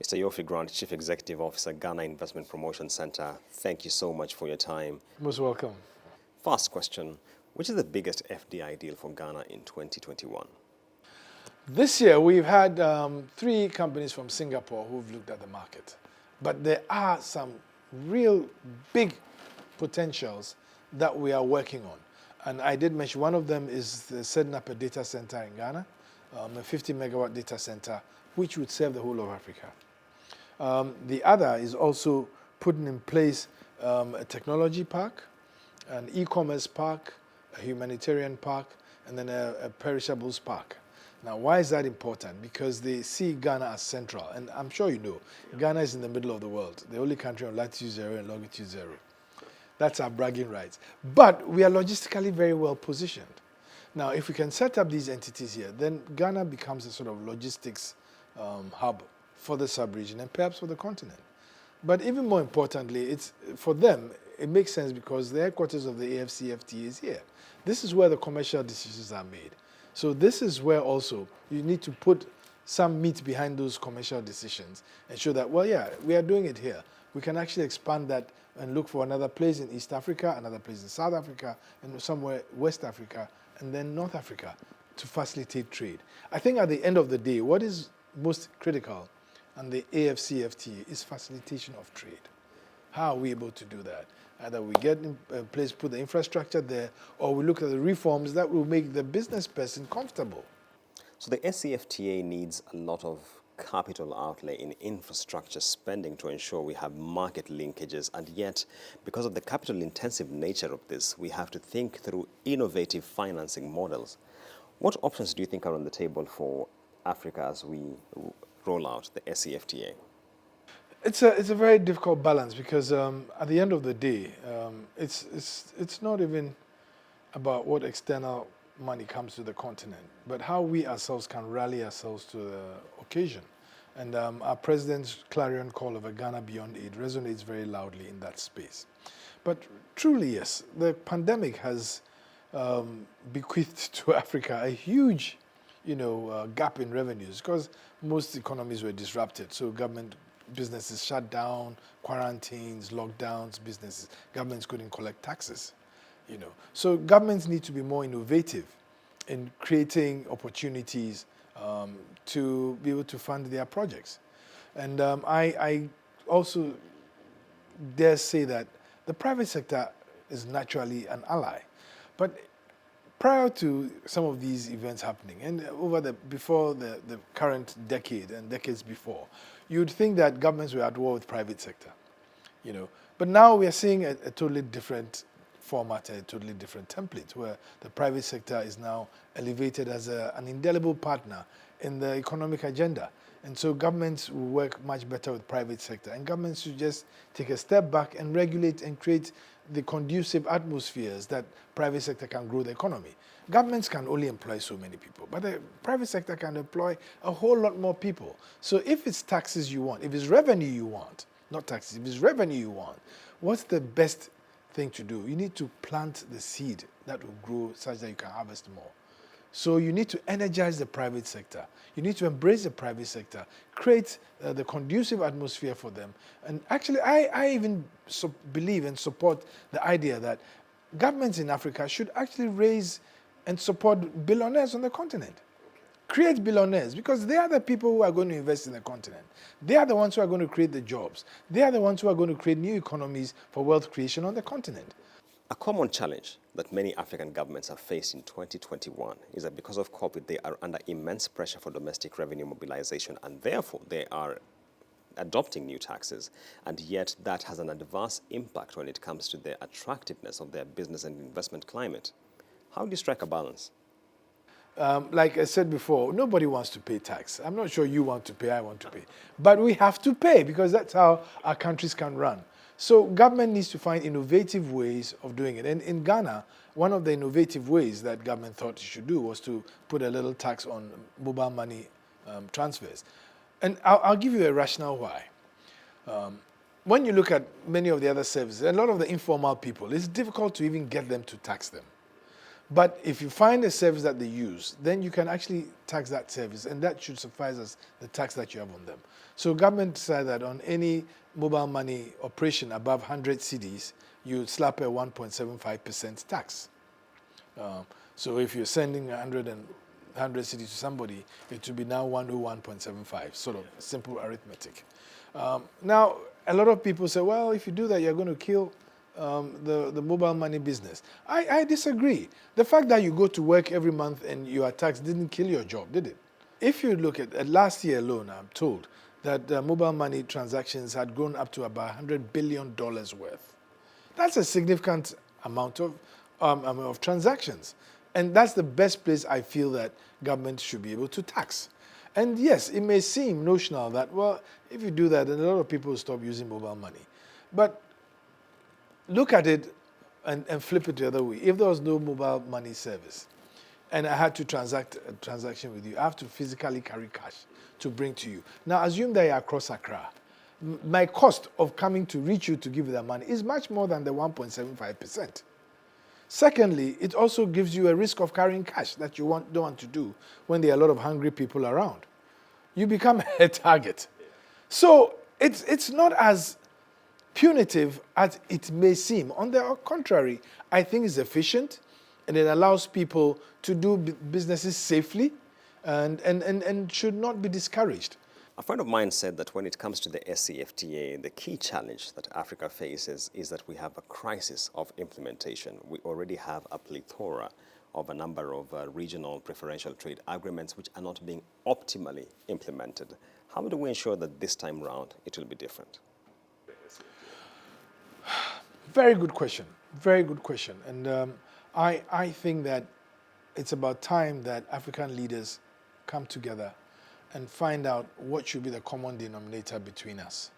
Mr. Yofi Grant, Chief Executive Officer, Ghana Investment Promotion Center, thank you so much for your time. Most welcome. First question, which is the biggest FDI deal for Ghana in 2021? This year, we've had 3 companies from Singapore who've looked at the market. But there are some real big potentials that we are working on. And I did mention one of them is setting up a data center in Ghana, a 50-megawatt data center, which would serve the whole of Africa. The other is also putting in place a technology park, an e-commerce park, a humanitarian park, and then a perishables park. Now, why is that important? Because they see Ghana as central. And I'm sure you know, Ghana is in the middle of the world, the only country on latitude 0 and longitude 0. That's our bragging rights. But we are logistically very well positioned. Now, if we can set up these entities here, then Ghana becomes a sort of logistics hub for the sub-region and perhaps for the continent. But even more importantly, it's for them, it makes sense because the headquarters of the AfCFTA is here. This is where the commercial decisions are made. So this is where also you need to put some meat behind those commercial decisions and show that, well, yeah, we are doing it here. We can actually expand that and look for another place in East Africa, another place in South Africa, and somewhere West Africa, and then North Africa to facilitate trade. I think at the end of the day, what is most critical on the AfCFTA is facilitation of trade. How are we able to do that? Either we get in place, put the infrastructure there, or we look at the reforms that will make the business person comfortable. So the AfCFTA needs a lot of capital outlay in infrastructure spending to ensure we have market linkages, and yet, because of the capital-intensive nature of this, we have to think through innovative financing models. What options do you think are on the table for Africa as we roll out the AfCFTA? It's a very difficult balance because at the end of the day, it's not even about what external money comes to the continent, but how we ourselves can rally ourselves to the occasion. And our president's clarion call of a Ghana Beyond Aid resonates very loudly in that space. But truly, yes, the pandemic has bequeathed to Africa a huge, gap in revenues because most economies were disrupted. So businesses shut down, quarantines, lockdowns, governments couldn't collect taxes, So governments need to be more innovative in creating opportunities to be able to fund their projects. And I also dare say that the private sector is naturally an ally. But prior to some of these events happening, and before the current decade and decades before, you'd think that governments were at war with private sector, But now we are seeing a totally different format, a totally different template, where the private sector is now elevated as an indelible partner in the economic agenda. And so governments will work much better with private sector, and governments should just take a step back and regulate and create the conducive atmospheres that private sector can grow the economy. Governments can only employ so many people, but the private sector can employ a whole lot more people. So if it's taxes you want, if it's revenue you want, not taxes, if it's revenue you want, what's the best thing to do? You need to plant the seed that will grow such that you can harvest more. So you need to energize the private sector. You need to embrace the private sector, create the conducive atmosphere for them. And actually, I even believe and support the idea that governments in Africa should actually raise and support billionaires on the continent. Create billionaires, because they are the people who are going to invest in the continent. They are the ones who are going to create the jobs. They are the ones who are going to create new economies for wealth creation on the continent. A common challenge that many African governments have faced in 2021 is that because of COVID, they are under immense pressure for domestic revenue mobilization, and therefore they are adopting new taxes, and yet that has an adverse impact when it comes to the attractiveness of their business and investment climate. How do you strike a balance? Like I said before, nobody wants to pay tax. I'm not sure you want to pay, I want to pay. But we have to pay because that's how our countries can run. So government needs to find innovative ways of doing it. And in Ghana, one of the innovative ways that government thought it should do was to put a little tax on mobile money transfers. And I'll give you a rationale why. When you look at many of the other services, a lot of the informal people, it's difficult to even get them to tax them. But if you find a service that they use, then you can actually tax that service, and that should suffice as the tax that you have on them. So government decided that on any mobile money operation above 100 cedis, you slap a 1.75% tax. So if you're sending 100 cedis to somebody, it will be now 101.75, sort of simple arithmetic. Now, a lot of people say, well, if you do that, you're going to kill the mobile money business. I disagree. The fact that you go to work every month and you are taxed didn't kill your job, did it? If you look at last year alone, I'm told that mobile money transactions had grown up to about $100 billion worth. That's a significant amount of transactions. And that's the best place I feel that government should be able to tax. And yes, it may seem notional that, well, if you do that, then a lot of people will stop using mobile money. But look at it and flip it the other way. If there was no mobile money service and I had to transact a transaction with you, I have to physically carry cash to bring to you. Now, assume that you're across Accra. My cost of coming to reach you to give you that money is much more than the 1.75%. Secondly, it also gives you a risk of carrying cash that you don't want to do when there are a lot of hungry people around. You become a target. So it's not as punitive as it may seem. On the contrary, I think it's efficient and it allows people to do businesses safely and should not be discouraged. A friend of mine said that when it comes to the AfCFTA, the key challenge that Africa faces is that we have a crisis of implementation. We already have a plethora of a number of regional preferential trade agreements which are not being optimally implemented. How do we ensure that this time round it will be different? Very good question. Very good question. And I think that it's about time that African leaders come together and find out what should be the common denominator between us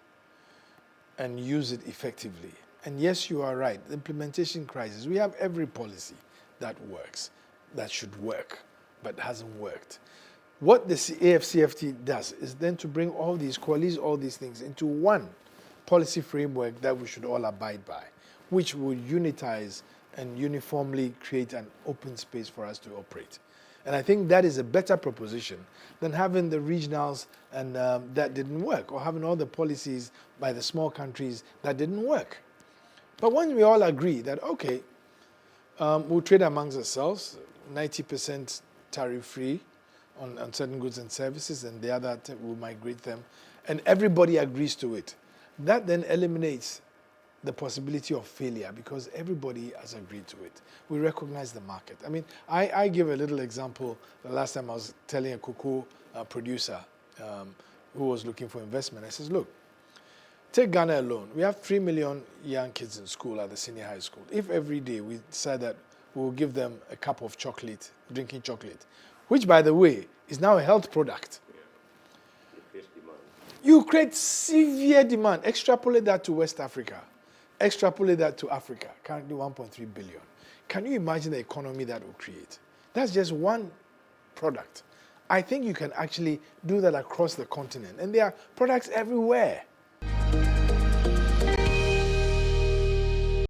and use it effectively. And yes, you are right. The implementation crisis, we have every policy that works, that should work, but hasn't worked. What the AfCFTA does is then to bring all these, coalesce all these things into one policy framework that we should all abide by, which will unitize and uniformly create an open space for us to operate. And I think that is a better proposition than having the regionals and that didn't work, or having all the policies by the small countries that didn't work. But when we all agree that, okay, we'll trade amongst ourselves, 90% tariff-free on certain goods and services, and the other will migrate them, and everybody agrees to it, that then eliminates the possibility of failure because everybody has agreed to it. We recognize the market. I mean, I give a little example. The last time I was telling a cocoa producer who was looking for investment, I says, look, take Ghana alone. We have 3 million young kids in school at the senior high school. If every day we decide that we'll give them a cup of chocolate, drinking chocolate, which, by the way, is now a health product. You create severe demand. Extrapolate that to West Africa. Extrapolate that to Africa, currently 1.3 billion. Can you imagine the economy that will create? That's just one product. I think you can actually do that across the continent. And there are products everywhere.